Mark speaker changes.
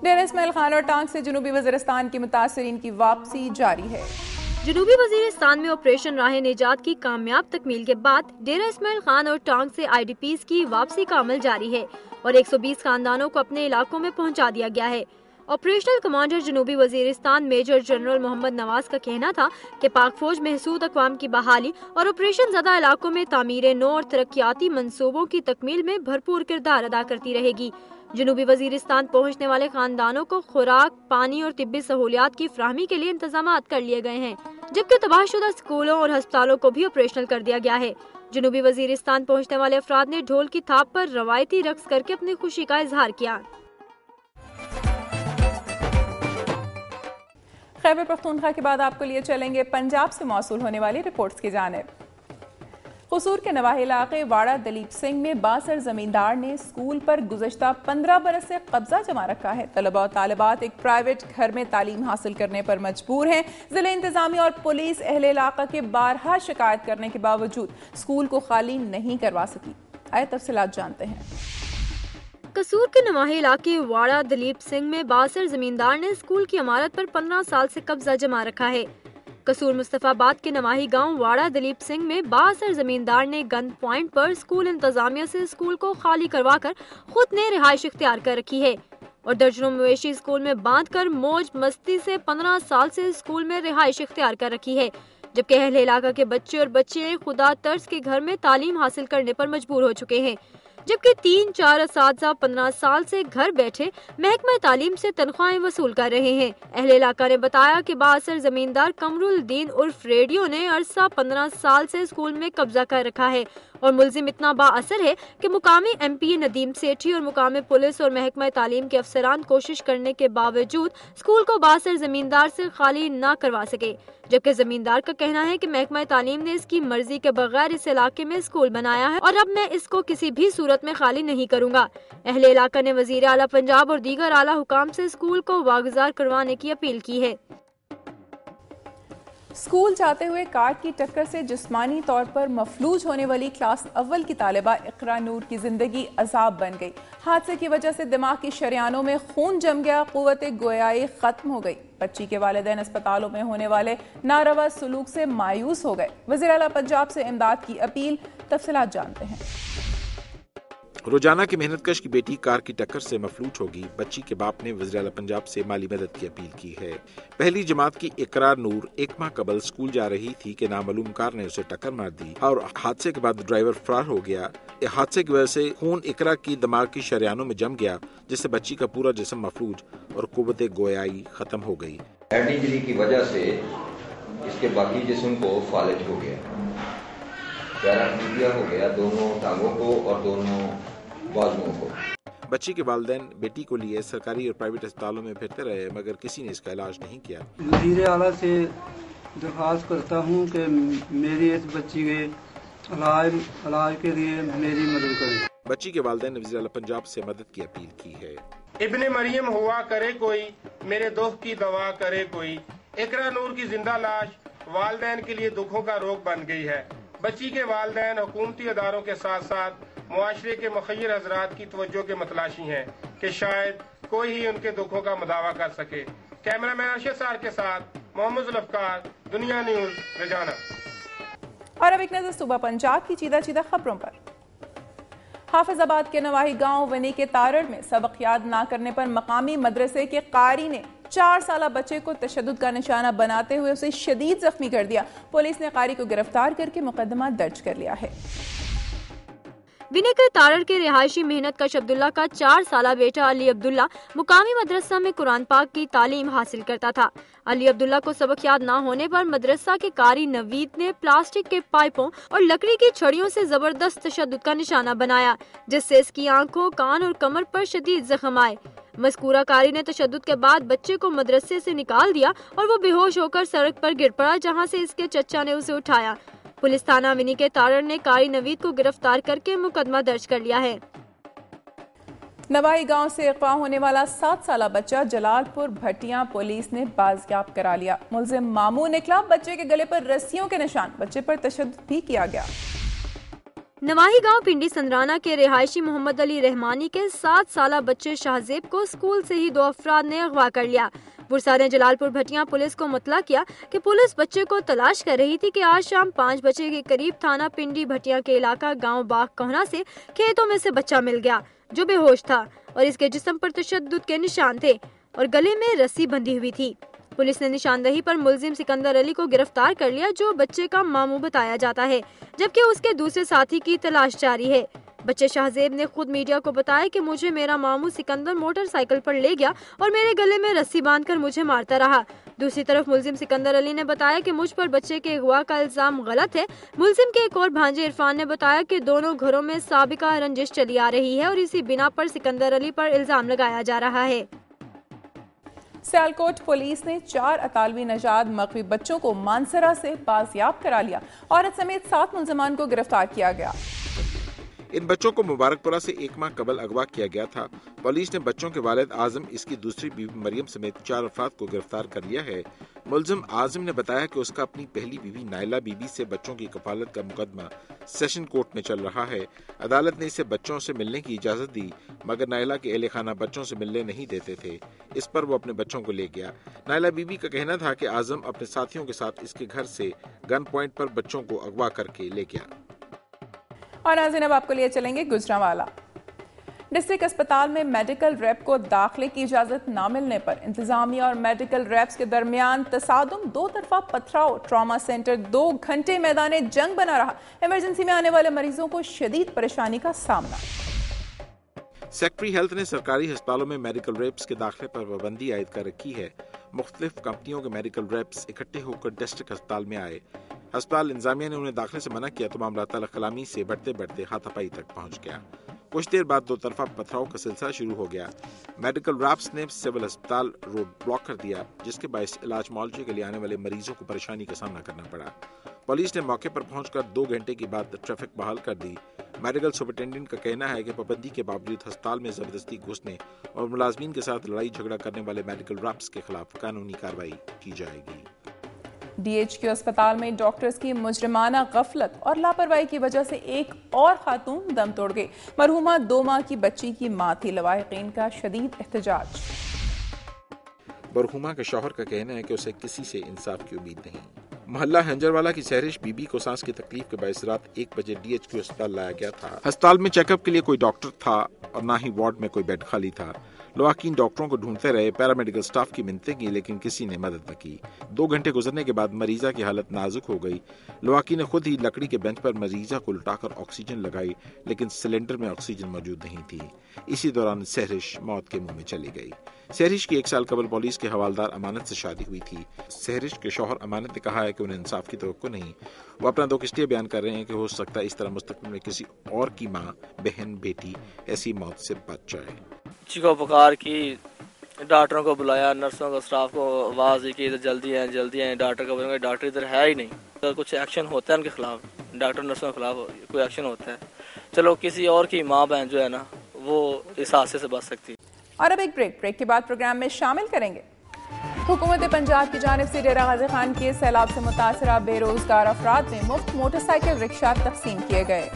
Speaker 1: ڈیرہ اسماعیل خان اور ٹانک سے جنوبی وزیرستان کی متاثرین کی واپسی جاری ہے۔
Speaker 2: جنوبی وزیرستان میں آپریشن راہ نجات کی کامیاب تکمیل کے بعد ڈیرہ اسماعیل خان اور ٹانک سے آئی ڈی پیز کی واپسی کا عمل جاری ہے اور 120 خاندانوں کو اپنے علاقوں میں پہنچا دیا گیا ہے۔ آپریشنل کمانڈر جنوبی وزیرستان میجر جنرل محمد نواز کا کہنا تھا کہ پاک فوج محسود اقوام کی بحالی اور آپریشن زدہ علاقوں میں تعمیر نو اور ترقیاتی منصوبوں کی تکمیل میں بھرپور کردار ادا کرتی رہے گی۔ جنوبی وزیرستان پہنچنے والے خاندانوں کو خوراک، پانی اور طبی سہولیات کی فراہمی کے لیے انتظامات کر لیے گئے ہیں، جبکہ تباہ شدہ اسکولوں اور ہسپتالوں کو بھی آپریشنل کر دیا گیا ہے۔ جنوبی وزیرستان پہنچنے والے افراد نے ڈھول کی تھاپ پر روایتی رقص کر کے اپنی خوشی کا اظہار کیا۔
Speaker 1: خیبر پختونخوا کے بعد آپ کو لیے چلیں گے پنجاب سے موصول ہونے والی رپورٹس کی جانب۔ قصور کے نواحی علاقے واڑہ دلیپ سنگھ میں بااثر زمیندار نے اسکول پر گزشتہ 15 برس سے قبضہ جما رکھا ہے۔ طلباء و طالبات ایک پرائیویٹ گھر میں تعلیم حاصل کرنے پر مجبور ہیں۔ ضلع انتظامیہ اور پولیس اہل علاقہ کے بارہا شکایت کرنے کے باوجود اسکول کو خالی نہیں کروا سکی۔ آئے تفصیلات جانتے ہیں۔
Speaker 2: قصور کے نواحی علاقے واڑہ دلیپ سنگھ میں بااثر زمیندار نے اسکول کی عمارت پر 15 سال سے قبضہ جما رکھا ہے۔ قصور مصطفیٰ آباد کے نواحی گاؤں واڑہ دلیپ سنگھ میں بااثر زمیندار نے گن پوائنٹ پر اسکول انتظامیہ سے اسکول کو خالی کروا کر خود نے رہائش اختیار کر رکھی ہے اور درجنوں مویشی اسکول میں باندھ کر موج مستی سے 15 سال سے اسکول میں رہائش اختیار کر رکھی ہے، جبکہ اہل علاقہ کے بچے اور بچیاں خدا طرز کے گھر میں تعلیم حاصل کرنے پر مجبور ہو چکے ہیں، جبکہ 3-4 اساتذہ 15 سال سے گھر بیٹھے محکمہ تعلیم سے تنخواہیں وصول کر رہے ہیں۔ اہل علاقہ نے بتایا کہ بااثر زمیندار قمر الدین عرف ریڈیو نے عرصہ 15 سال سے اسکول میں قبضہ کر رکھا ہے اور ملزم اتنا با اثر ہے کہ مقامی ایم پی ندیم سیٹھی اور مقامی پولیس اور محکمہ تعلیم کے افسران کوشش کرنے کے باوجود اسکول کو بااثر زمیندار سے خالی نہ کروا سکے، جبکہ زمیندار کا کہنا ہے کہ محکمہ تعلیم نے اس کی مرضی کے بغیر اس علاقے میں اسکول بنایا ہے اور اب میں اس کو کسی بھی صورت میں خالی نہیں کروں گا۔ اہل علاقہ نے وزیر اعلیٰ پنجاب اور دیگر اعلیٰ حکام سے اسکول کو واگزار کروانے کی اپیل کی ہے۔
Speaker 1: اسکول جاتے ہوئے کار کی ٹکر سے جسمانی طور پر مفلوج ہونے والی کلاس اول کی طالبہ اقرا نور کی زندگی عذاب بن گئی۔ حادثے کی وجہ سے دماغ کی شریانوں میں خون جم گیا، قوت گویائی ختم ہو گئی۔ بچی کے والدین اسپتالوں میں ہونے والے ناروا سلوک سے مایوس ہو گئے۔ وزیر اعلیٰ پنجاب سے امداد کی اپیل، تفصیلات جانتے ہیں۔
Speaker 3: روزانہ کی محنت کش کی بیٹی کار کی ٹکر سے مفلوج ہوگی۔ بچی کے باپ نے وزیر اعلیٰ پنجاب سے مالی مدد کی اپیل کی ہے۔ پہلی جماعت کی اقرا نور ایک ماہ قبل اسکول جا رہی تھی کہ نامعلوم کار نے اسے ٹکر مار دی اور حادثے کے بعد ڈرائیور فرار ہو گیا۔ حادثے کی وجہ سے خون اقرا کی دماغ کی شریانوں میں جم گیا، جس سے بچی کا پورا جسم مفلوج اور قوت گویائی ختم ہو گئی۔
Speaker 4: ہیڈ انجری کی وجہ سے اس کے باقی جسم کو فالج ہو گیا، پیرالیزیا ہو گیا، دونوں ٹانگوں کو اور دونوں بازوؤں کو۔
Speaker 3: بچی کے والدین بیٹی کو لیے سرکاری اور پرائیویٹ اسپتالوں میں پھرتے رہے مگر کسی نے اس کا علاج نہیں کیا۔
Speaker 5: وزیر اعلیٰ سے درخواست کرتا ہوں کہ میری اس بچی کے علاج کے لیے میری مدد کریں۔
Speaker 3: بچی کے والدین نے وزیر اعلیٰ پنجاب سے مدد کی اپیل کی ہے۔
Speaker 6: ابن مریم ہوا کرے کوئی، میرے دکھ کی دوا کرے کوئی۔ اقرا نور کی زندہ لاش والدین کے لیے دکھوں کا روگ بن گئی ہے۔ بچی کے والدین حکومتی اداروں کے ساتھ ساتھ معاشرے کے مخیر حضرات کی توجہ کے متلاشی ہیں کہ شاید کوئی ہی ان کے دکھوں کا مداوع کر سکے۔ کیمرہ مین ارشد سار کے ساتھ محمد ذوالفقار، دنیا نیوز، رجانہ۔
Speaker 1: اور اب ایک نظر صوبہ پنجاب کی چیدہ خبروں پر۔ حافظ آباد کے نواحی گاؤں ونی کے تارڑ میں سبق یاد نہ کرنے پر مقامی مدرسے کے قاری نے 4 سالہ بچے کو تشدد کا نشانہ بناتے ہوئے اسے شدید زخمی کر دیا۔ پولیس نے قاری کو گرفتار کر کے مقدمہ درج کر لیا ہے۔
Speaker 2: ونی کے تارڑ کے رہائشی محنت کش عبداللہ کا 4 سالہ بیٹا علی عبداللہ مقامی مدرسہ میں قرآن پاک کی تعلیم حاصل کرتا تھا۔ علی عبداللہ کو سبق یاد نہ ہونے پر مدرسہ کے قاری نوید نے پلاسٹک کے پائپوں اور لکڑی کی چھڑیوں سے زبردست تشدد کا نشانہ بنایا، جس سے اس کی آنکھوں، کان اور کمر پر شدید زخم آئے۔ مذکورہ قاری نے تشدد کے بعد بچے کو مدرسے سے نکال دیا اور وہ بے ہوش ہو کر سڑک پر گر پڑا، جہاں سے اس کے چچا نے اسے اٹھایا۔ پولیس تھانہ ونی کے تارڑ نے قاری نوید کو گرفتار کر کے مقدمہ درج کر لیا ہے۔
Speaker 1: نوائی گاؤں سے اغوا ہونے والا 7 سالہ بچہ جلال پور بھٹیاں پولیس نے بازیاب کرا لیا۔ ملزم ماموں نکلا، بچے کے گلے پر رسیوں کے نشان، بچے پر تشدد بھی کیا گیا۔
Speaker 2: نواحی گاؤں پنڈی سندرانہ کے رہائشی محمد علی رحمانی کے 7 سالہ بچے شہزیب کو اسکول سے ہی 2 افراد نے اغوا کر لیا۔ ورثاء نے جلال پور بھٹیاں پولیس کو مطلع کیا کہ پولیس بچے کو تلاش کر رہی تھی کہ آج شام 5 بجے کے قریب تھانہ پنڈی بھٹیاں کے علاقہ گاؤں باغ کوہنا سے کھیتوں میں سے بچہ مل گیا جو بے ہوش تھا اور اس کے جسم پر تشدد کے نشان تھے اور گلے میں رسی بندھی ہوئی تھی۔ پولیس نے نشاندہی پر ملزم سکندر علی کو گرفتار کر لیا جو بچے کا ماموں بتایا جاتا ہے، جبکہ اس کے دوسرے ساتھی کی تلاش جاری ہے۔ بچے شہزیب نے خود میڈیا کو بتایا کہ مجھے میرا ماموں سکندر موٹر سائیکل پر لے گیا اور میرے گلے میں رسی باندھ کر مجھے مارتا رہا۔ دوسری طرف ملزم سکندر علی نے بتایا کہ مجھ پر بچے کے اغوا کا الزام غلط ہے۔ ملزم کے ایک اور بھانجے عرفان نے بتایا کہ دونوں گھروں میں سابقہ رنجش چلی آ رہی ہے اور اسی بنا پر سکندر علی پر الزام لگایا جا رہا ہے۔
Speaker 1: سیالکوٹ پولیس نے 4 اطالوی نژاد مغوی بچوں کو مانسرا سے بازیاب کرا لیا۔ عورت سمیت 7 ملزمان کو گرفتار کیا گیا۔
Speaker 3: ان بچوں کو مبارک پورہ سے 1 ماہ قبل اغوا کیا گیا تھا۔ پولیس نے بچوں کے والد اعظم، اس کی دوسری بیوی مریم سمیت 4 افراد کو گرفتار کر لیا ہے۔ ملزم اعظم نے بتایا کہ اس کا اپنی پہلی بیوی نائلہ بی بی سے بچوں کی کفالت کا مقدمہ سیشن کورٹ میں چل رہا ہے۔ عدالت نے اسے بچوں سے ملنے کی اجازت دی مگر نائلہ کے اہل خانہ بچوں سے ملنے نہیں دیتے تھے، اس پر وہ اپنے بچوں کو لے گیا۔ نائلہ بی بی کا کہنا تھا کہ اعظم اپنے ساتھیوں کے ساتھ اس کے گھر سے گن پوائنٹ پر بچوں کو اغوا کر کے لے گیا۔
Speaker 1: اور ناظرین اب آپ کو لیے چلیں گے گجرانوالہ۔ ڈسٹرکٹ اسپتال میں میڈیکل ریپ کو داخلے کی اجازت نہ ملنے پر انتظامیہ اور میڈیکل ریپس کے درمیان تصادم، 2 طرفہ پتھراؤ، ٹراما سینٹر 2 گھنٹے میدان جنگ بنا رہا۔ ایمرجنسی میں آنے والے مریضوں کو شدید پریشانی کا سامنا۔
Speaker 3: سیکٹری ہیلتھ نے سرکاری ہسپتالوں میں میڈیکل ریپس کے داخلے پر پابندی عائد کر رکھی ہے۔ مختلف کمپنیوں کے میڈیکل ریپس اکٹھے ہو کر ڈسٹرکٹ ہسپتال میں آئے۔ ہسپتال انتظامیہ نے انہیں داخلے سے منع کیا تو معاملہ تعلق کلامی سے بڑھتے بڑھتے ہاتھاپائی تک پہنچ گیا۔ کچھ دیر بعد 2 طرفہ پتھراؤ کا سلسلہ شروع ہو گیا۔ میڈیکل ریپس نے سول ہسپتال روڈ بلاک کر دیا جس کے باعث علاج معالجے کے لیے آنے والے مریضوں کو پریشانی کا سامنا کرنا پڑا۔ پولیس نے موقع پر پہنچ کر 2 گھنٹے کے بعد ٹریفک بحال کر دی۔ میڈیکل سپرنٹینڈنٹ کا کہنا ہے کہ پابندی کے باوجود ہسپتال میں زبردستی گھسنے اور ملازمین کے ساتھ لڑائی جھگڑا کرنے والے میڈیکل ریپس کے خلاف قانونی کارروائی کی جائے گی۔
Speaker 1: ڈی ایچ کیو اسپتال میں ڈاکٹرز کی مجرمانہ غفلت اور لاپرواہی کی وجہ سے ایک اور خاتون دم توڑ گئی۔ مرحومہ 2 ماہ کی بچی کی ماں تھی۔ لواحقین کا شدید احتجاج۔
Speaker 3: مرحومہ کے شوہر کا کہنا ہے کہ اسے کسی سے انصاف کی امید نہیں۔ محلہ ہنجروالا کی سہرش بی بی کو سانس کی تکلیف کے باعث رات 1 بجے ڈی ایچ کیو اسپتال لایا گیا تھا۔ ہسپتال میں چیک اپ کے لیے کوئی ڈاکٹر تھا اور نہ ہی وارڈ میں کوئی بیڈ خالی تھا۔ لواحقین ڈاکٹروں کو ڈھونڈتے رہے، پیرامیڈیکل سٹاف کی منتیں کی لیکن کسی نے مدد نہ کی۔ 2 گھنٹے گزرنے کے بعد مریضہ کی حالت نازک ہو گئی۔ لواحقین نے خود ہی لکڑی کے بینچ پر مریضہ کو لٹا کر آکسیجن لگائی لیکن سلنڈر میں آکسیجن موجود نہیں تھی۔ اسی دوران سہرش موت کے منہ میں چلی گئی۔ سہرش کی 1 سال قبل پولیس کے حوالدار امانت سے شادی ہوئی تھی۔ سہرش کے شوہر امانت نے کہا ہے کہ انہیں انصاف کی توقع نہیں۔ وہ اپنا دکھ اس لیے بیان کر رہے ہیں کہ ہو سکتا ہے اس طرح مستقبل میں کسی اور کی ماں، بہن، بیٹی ایسی موت سے بچ جائے۔
Speaker 7: چیخو پکار کی، ڈاکٹروں کو بلایا، نرسوں کو، اسٹاف کو آواز دی کہ جلدی آئیں، ڈاکٹر کو بولیں، ڈاکٹر ادھر ہے ہی نہیں۔ اگر کچھ ایکشن ہوتا ہے ان کے خلاف، ڈاکٹر نرسوں کے خلاف کوئی ایکشن ہوتا ہے، چلو کسی اور کی ماں بہن جو ہے نا وہ اس حادثے سے بچ سکتی۔
Speaker 1: اور اب ایک بریک کے بعد پروگرام میں شامل کریں گے۔ حکومت پنجاب کی جانب سے ڈیرہ غازی خان کے سیلاب سے متاثرہ بے روزگار افراد میں مفت موٹر سائیکل رکشہ تقسیم کیے گئے۔